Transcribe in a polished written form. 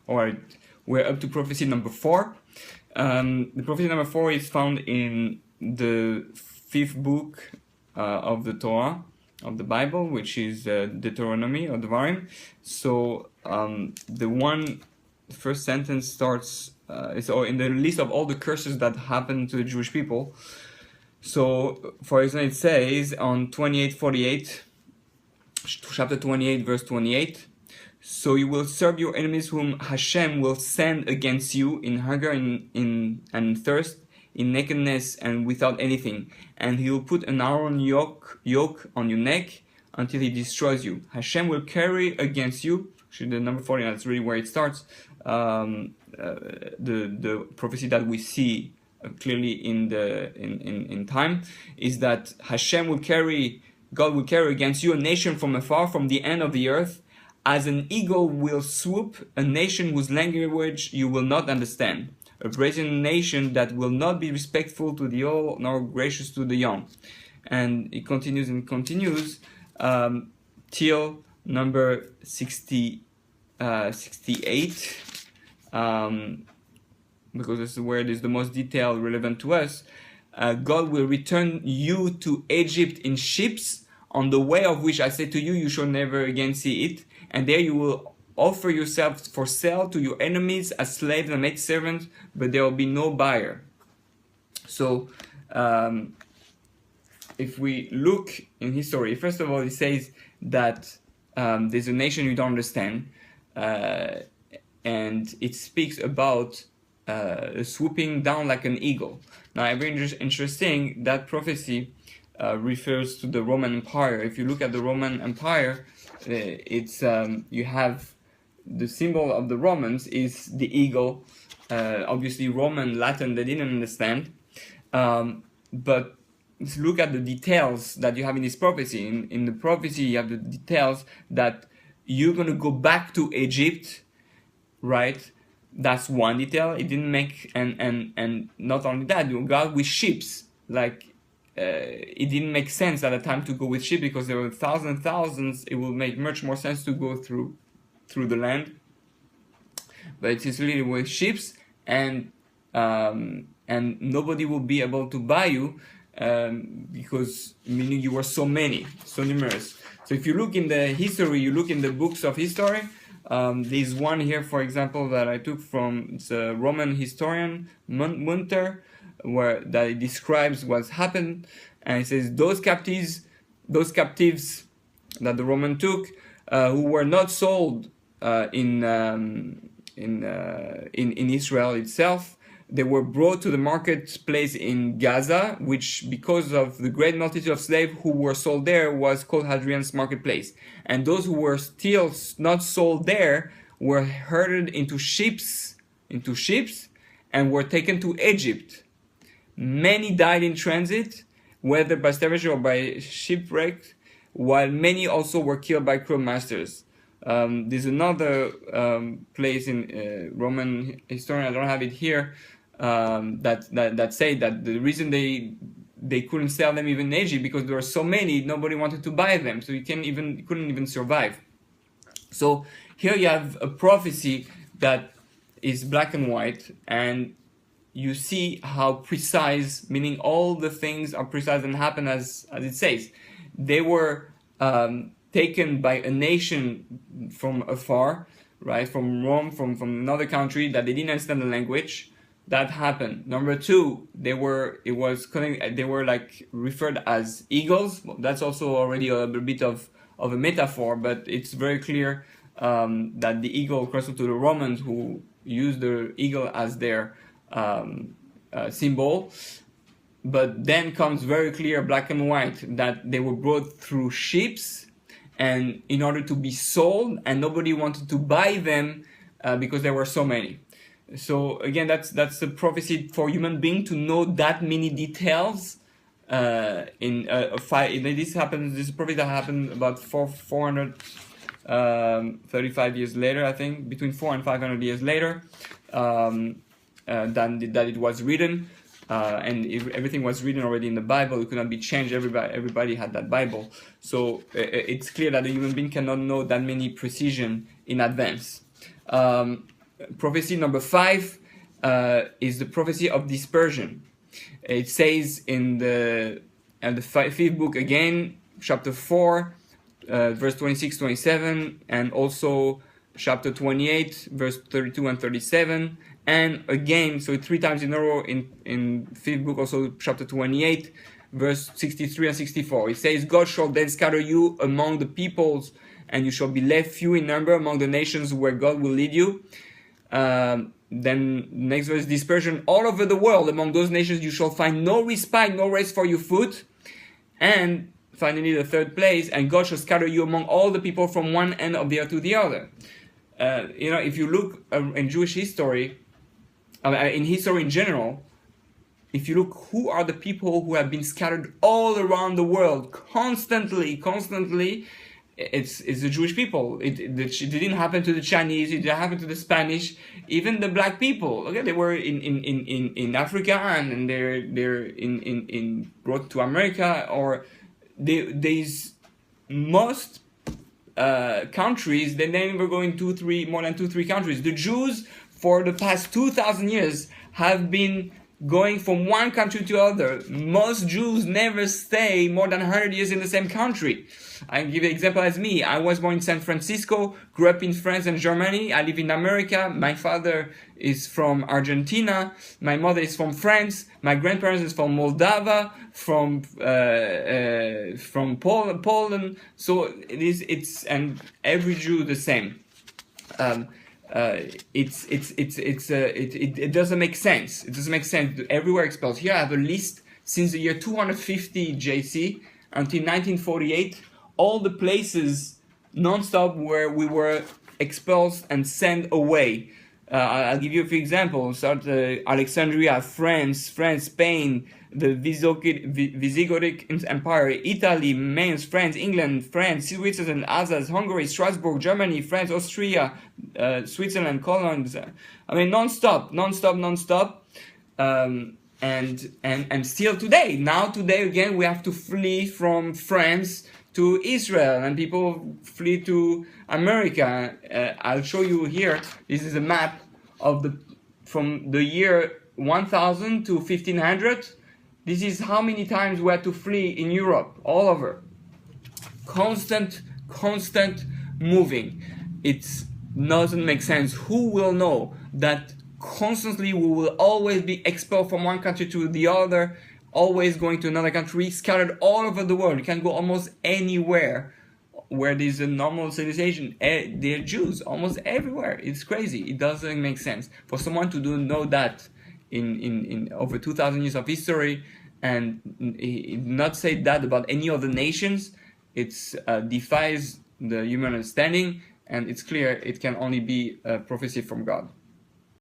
Alright, we're up to prophecy number 4. The prophecy number 4 is found in the 5th book of the Torah, of the Bible, which is Deuteronomy or Devarim. So the first sentence starts, is in the list of all the curses that happened to the Jewish people. So, for example, it says on 28:48, chapter 28, verse 28, so you will serve your enemies whom Hashem will send against you in hunger and thirst, in nakedness and without anything. And he will put an iron yoke on your neck until he destroys you. Hashem will carry against you. Actually, the number 40, that's really where it starts. The prophecy that we see clearly in time is that God will carry against you a nation from afar, from the end of the earth, as an eagle will swoop a nation whose language you will not understand, a brazen nation that will not be respectful to the old nor gracious to the young. And it continues and continues till number 68, because this is where it is the most detail relevant to us. God will return you to Egypt in ships, on the way of which I say to you, you shall never again see it. And there you will offer yourselves for sale to your enemies as slaves and maidservants, but there will be no buyer. So, if we look in history, first of all, it says that there's a nation you don't understand, and it speaks about swooping down like an eagle. Now, very interesting, that prophecy refers to the Roman Empire. If you look at the Roman Empire, it's you have the symbol of the Romans is the eagle. Obviously, Roman, Latin, they didn't understand. But look at the details that you have in this prophecy. In the prophecy, you have the details that you're going to go back to Egypt, right? That's one detail. It didn't make, and not only that, you go with ships. Like, it didn't make sense at the time to go with ships because there were thousands. It will make much more sense to go through the land. But it is really with ships, and nobody will be able to buy you because meaning you were so many, so numerous. So if you look in the history, you look in the books of history. There's one here, for example, that I took from it's a Roman historian, Munter, where that it describes what's happened, and it says those captives that the Roman took, who were not sold in Israel itself, they were brought to the marketplace in Gaza, which, because of the great multitude of slaves who were sold there, was called Hadrian's marketplace. And those who were still not sold there were herded into ships, and were taken to Egypt. Many died in transit, whether by starvation or by shipwreck, while many also were killed by cruel masters. There's another place in Roman historian, I don't have it here, that say that the reason they couldn't sell them even in Egypt because there were so many, nobody wanted to buy them, so you couldn't even survive. So here you have a prophecy that is black and white, and you see how precise, meaning all the things are precise and happen as it says. They were taken by a nation from afar, right, from Rome, from another country that they didn't understand the language. That happened. Number two, they were like referred as eagles. Well, that's also already a bit of a metaphor, but it's very clear that the eagle corresponds to the Romans, who used the eagle as their symbol. But then comes very clear, black and white, that they were brought through ships, and in order to be sold, and nobody wanted to buy them because there were so many. So again, that's a prophecy for human being to know that many details. This is a prophecy that happened about 435 years later, I think, between 400 and 500 years later, than that it was written. And if everything was written already in the Bible, it could not be changed. Everybody had that Bible. So it's clear that a human being cannot know that many precision in advance. prophecy number 5 is the prophecy of dispersion. It says in the fifth book again, chapter 4, verse 26-27, and also chapter 28, verse 32 and 37, and again, so 3 times in a row in fifth book, also chapter 28, verse 63 and 64. It says, God shall then scatter you among the peoples, and you shall be left few in number among the nations where God will lead you. Then next verse, dispersion all over the world. Among those nations you shall find no respite, no rest for your foot. And finally the third place, and God shall scatter you among all the people from one end of the earth to the other. If you look in Jewish history, in history in general, if you look who are the people who have been scattered all around the world constantly, it's the Jewish people. It didn't happen to the Chinese. It didn't happen to the Spanish. Even the black people. Okay, they were in Africa, and they're brought to America, or these most countries. They never go in more than 2-3 countries. The Jews for the past 2,000 years have been going from one country to other. Most Jews never stay more than 100 years in the same country. I give you an example as me. I was born in San Francisco, grew up in France and Germany. I live in America. My father is from Argentina. My mother is from France. My grandparents is from Moldova, from Poland. So and every Jew the same. It doesn't make sense. It doesn't make sense. Everywhere expelled. Here I have a list since the year 250 JC until 1948. All the places non-stop where we were expelled and sent away. I'll give you a few examples. Alexandria, France, Spain, the Visigothic Empire, Italy, Mainz, France, England, France, Switzerland, Alsace, Hungary, Strasbourg, Germany, France, Austria, Switzerland, Cologne. I mean, non-stop. And still today. Now today again we have to flee from France to Israel, and people flee to America. I'll show you here. This is a map of from the year 1000 to 1500. This is how many times we had to flee in Europe, all over. Constant moving. It doesn't make sense. Who will know that constantly we will always be expelled from one country to the other, always going to another country, scattered all over the world. You can go almost anywhere where there's a normal civilization. They're Jews almost everywhere. It's crazy. It doesn't make sense for someone to know that in over 2,000 years of history, and not say that about any other nations. It defies the human understanding, and it's clear it can only be a prophecy from God.